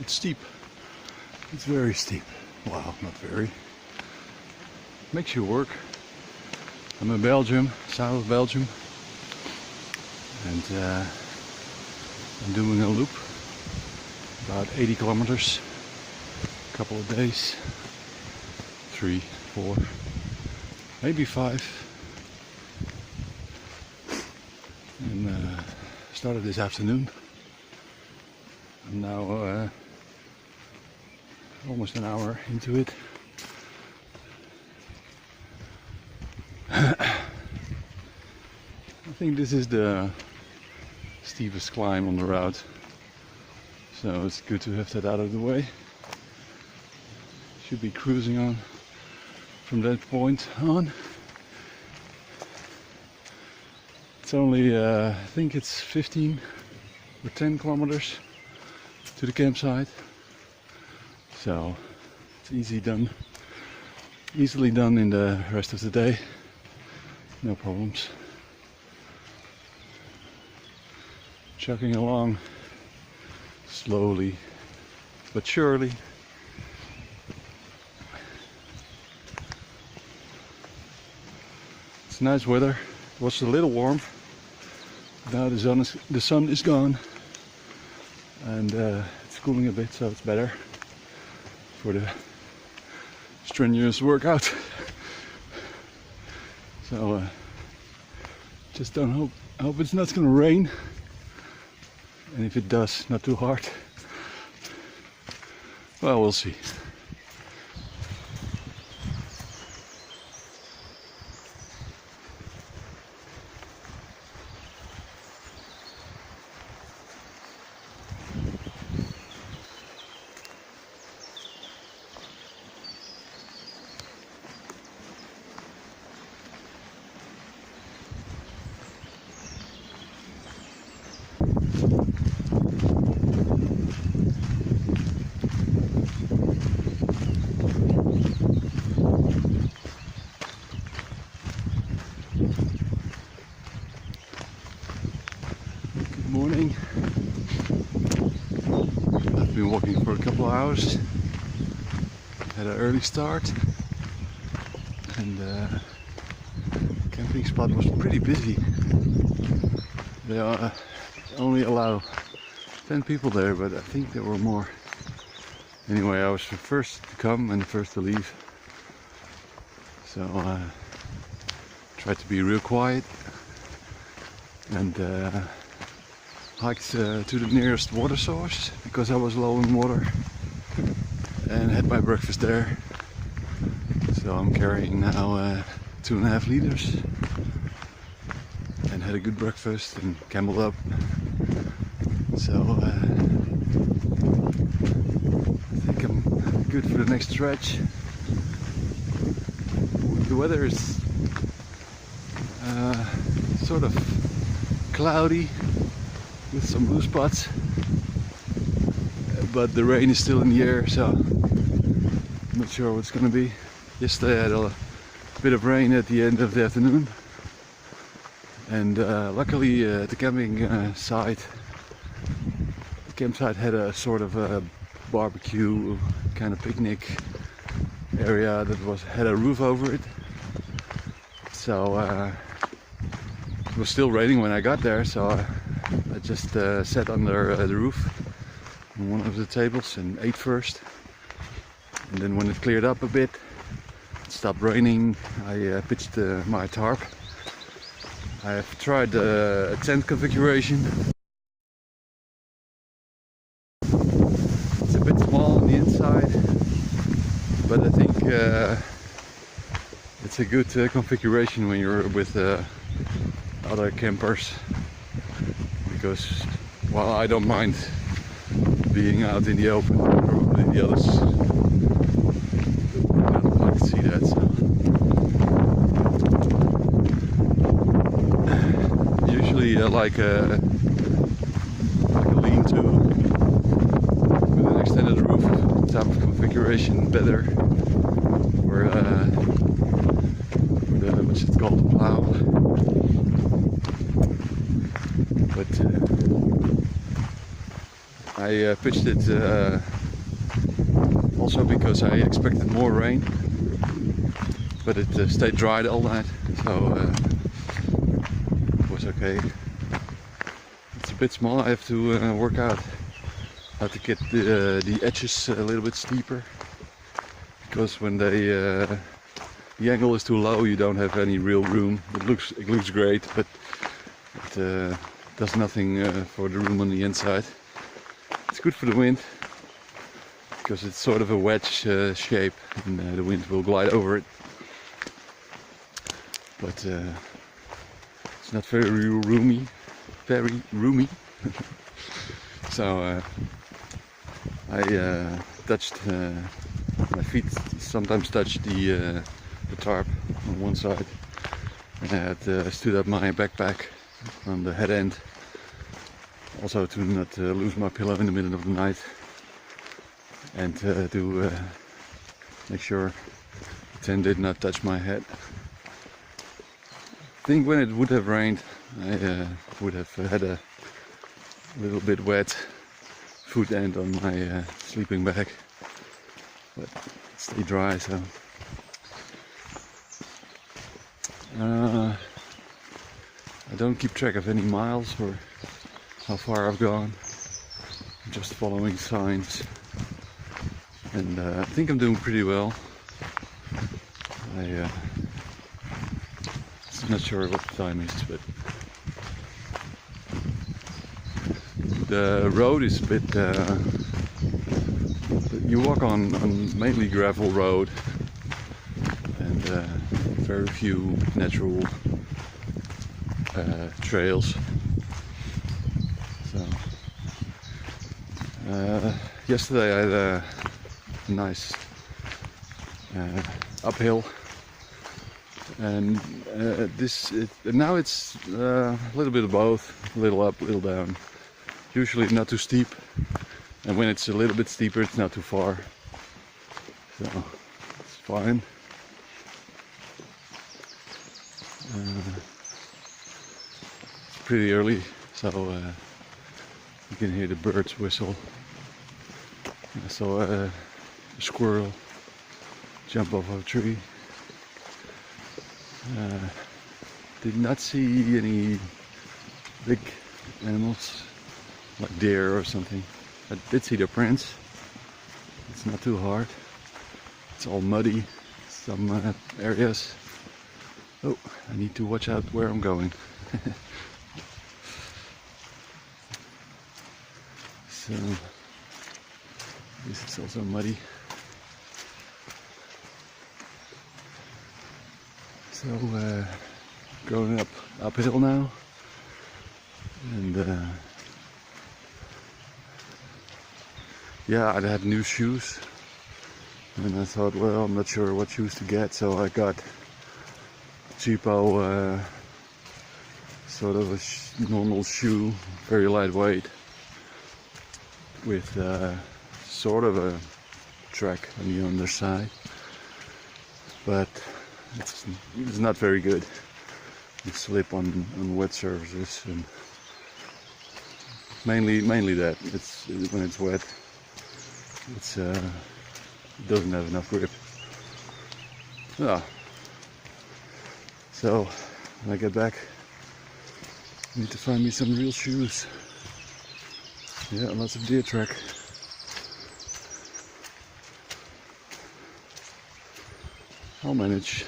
It's steep. It's very steep. Wow, not very. Makes you work. I'm in Belgium, south of Belgium, and I'm doing a loop, about 80 kilometers, a couple of days, 3, 4, maybe 5, and started this afternoon. I'm now almost an hour into it. I think this is the steepest climb on the route, so it's good to have that out of the way. Should be cruising on from that point on. It's only I think it's 15 or 10 kilometers to the campsite, so it's easily done in the rest of the day. No problems. Chugging along slowly but surely. It's nice weather. It was a little warm. Now the sun is gone, and it's cooling a bit, so it's better for the strenuous workout. So just I hope it's not gonna rain, and if it does, not too hard. Well, we'll see. Morning. I've been walking for a couple of hours. Had an early start, and the camping spot was pretty busy. They only allow 10 people there, but I think there were more. Anyway, I was the first to come and the first to leave, so I tried to be real quiet and hiked to the nearest water source because I was low in water, and had my breakfast there. So I'm carrying now 2.5 liters, and had a good breakfast and cameled up. So I think I'm good for the next stretch. The weather is sort of cloudy with some blue spots, but the rain is still in the air, so I'm not sure what it's gonna be. Yesterday I had a bit of rain at the end of the afternoon, and luckily the campsite had a sort of a barbecue kind of picnic area that had a roof over it, so it was still raining when I got there, so I just sat under the roof on one of the tables and ate first, and then when it cleared up a bit, it stopped raining, I pitched my tarp. I have tried a tent configuration. It's a bit small on the inside, but I think it's a good configuration when you're with other campers, because while I don't mind being out in the open, probably the others don't like to see that. So usually like a lean-to with an extended roof type of configuration better, or what's it called, the plow. But I pitched it also because I expected more rain, but it stayed dry all night, so it was okay. It's a bit small. I have to work out how to get the edges a little bit steeper, because when the angle is too low, you don't have any real room. It looks great, but it does nothing for the room on the inside. It's good for the wind, because it's sort of a wedge shape, and the wind will glide over it. But it's not very roomy. So I touched my feet. Sometimes touched the tarp on one side, and I had stood up my backpack on the head end, also to not lose my pillow in the middle of the night, and to make sure the tent did not touch my head. I think when it would have rained, I would have had a little bit wet foot end on my sleeping bag, but it stayed dry, so I don't keep track of any miles or how far I've gone. I'm just following signs, and I think I'm doing pretty well. I'm not sure what the time is, but the road is a bit, you walk on mainly gravel road, and very few natural trails. So yesterday I had a nice uphill, and now it's a little bit of both, a little up, a little down. Usually not too steep, and when it's a little bit steeper, it's not too far, so it's fine. It's pretty early, so you can hear the birds whistle. I saw a squirrel jump off of a tree. Did not see any big animals like deer or something. I did see their prints. It's not too hard. It's all muddy, some areas. Oh, I need to watch out where I'm going. So this is also muddy. So going uphill now, and yeah, I had new shoes, and I thought, well, I'm not sure what shoes to get, so I got cheapo sort of a normal shoe, very lightweight, with sort of a track on the underside, but it's not very good. You slip on wet surfaces, and mainly that. It's when it's wet, it doesn't have enough grip. Yeah. So when I get back, I need to find me some real shoes. Yeah, lots of deer track. I'll manage.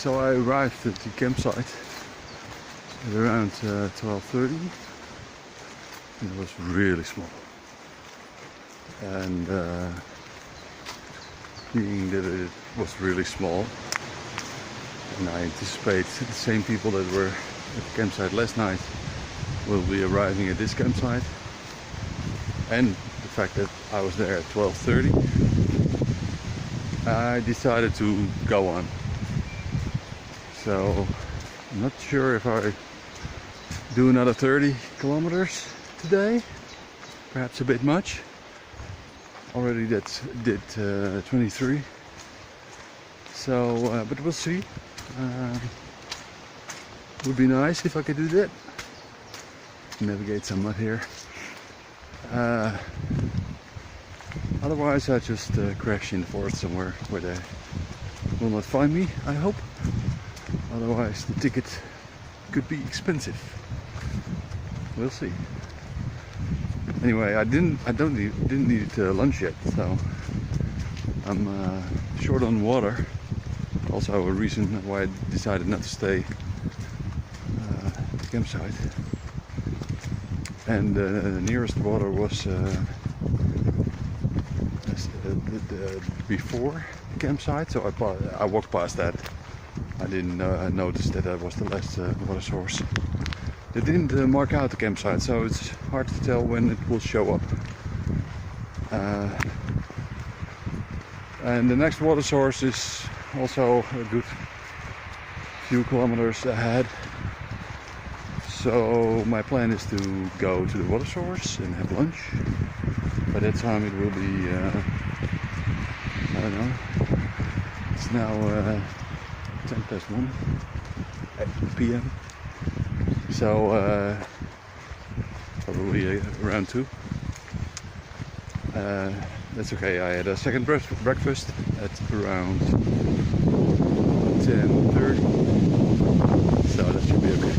So I arrived at the campsite at around 12:30. It was really small, and being that it was really small, and I anticipate the same people that were at the campsite last night will be arriving at this campsite, and the fact that I was there at 12:30, I decided to go on. So I'm not sure if I do another 30 kilometers today, perhaps a bit much. Already did 23, so but we'll see. Would be nice if I could do that. Navigate some mud here. Otherwise I just crash in the forest somewhere where they will not find me, I hope. Otherwise the ticket could be expensive. We'll see. Anyway, I didn't need lunch yet, so I'm short on water. Also a reason why I decided not to stay at the campsite. And the nearest water was before the campsite, so I walked past that. I didn't notice that was the last water source. They didn't mark out the campsite, so it's hard to tell when it will show up. And the next water source is also a good few kilometers ahead. So my plan is to go to the water source and have lunch. By that time it will be, I don't know, it's now 1:10 p.m. So probably around 2. That's okay. I had a second breakfast at around 10:30, so that should be okay.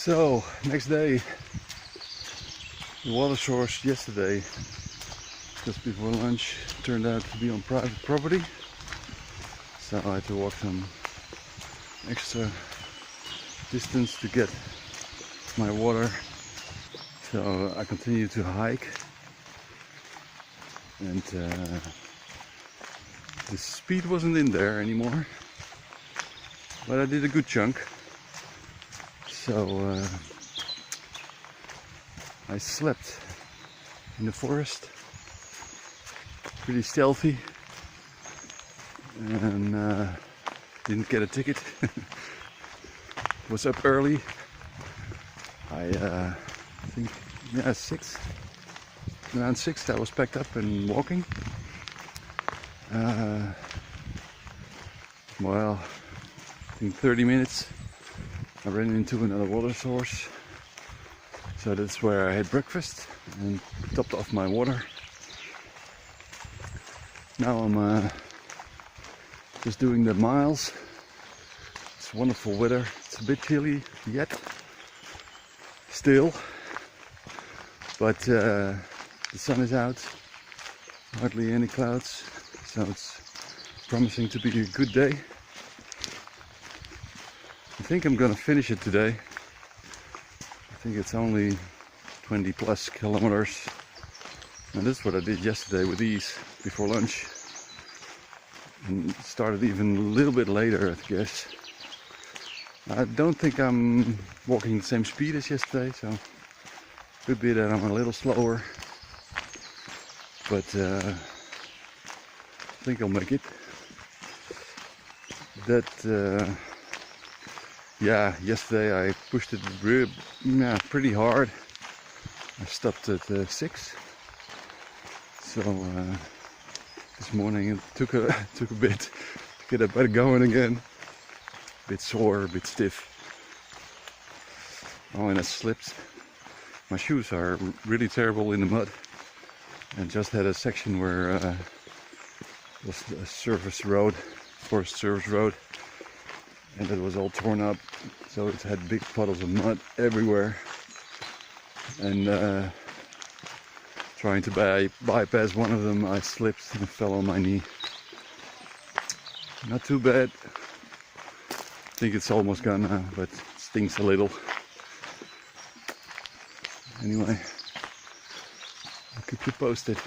So, next day, the water source yesterday, just before lunch, turned out to be on private property. So I had to walk some extra distance to get my water. So I continued to hike, and the speed wasn't in there anymore, but I did a good chunk. So I slept in the forest pretty stealthy, and didn't get a ticket. Was up early. I think, yeah, around 6 I was packed up and walking. Well, I think 30 minutes I ran into another water source, so that's where I had breakfast and topped off my water. Now I'm just doing the miles. It's wonderful weather. It's a bit chilly yet still, but the sun is out, hardly any clouds, so it's promising to be a good day. I think I'm gonna finish it today. I think it's only 20 plus kilometers, and that's what I did yesterday with these before lunch, and started even a little bit later, I guess. I don't think I'm walking the same speed as yesterday, so it could be that I'm a little slower, but I think I'll make it. Yeah, yesterday I pushed it pretty hard. I stopped at 6, so this morning it took a bit to get a bit going again. A bit sore, a bit stiff. Oh, and I slipped. My shoes are really terrible in the mud. And just had a section where it was a forest service road, and it was all torn up, so it had big puddles of mud everywhere. And trying to bypass one of them, I slipped and fell on my knee. Not too bad. I think it's almost gone now, but it stings a little. Anyway, I'll keep you posted.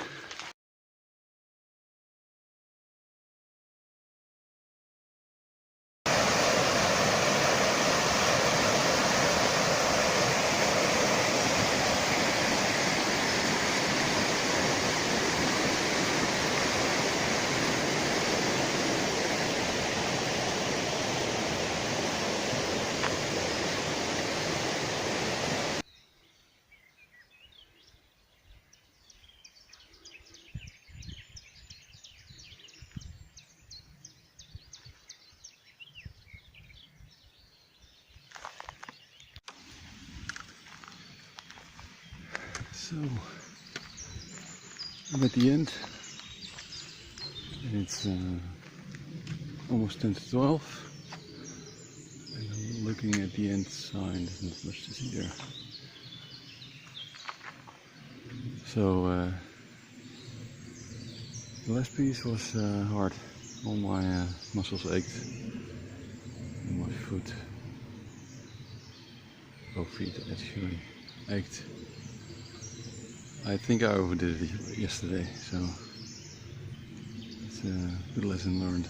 So I'm at the end, and it's almost 10 to 12, and I'm looking at the end sign. There's not much to see there. So the last piece was hard. All my muscles ached, and my foot, both feet actually ached. I think I overdid it yesterday, so it's a good lesson learned.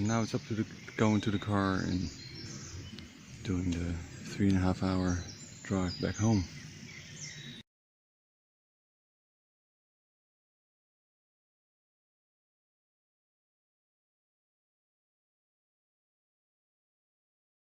Now it's up to going to the car and doing the 3.5 hour drive back home.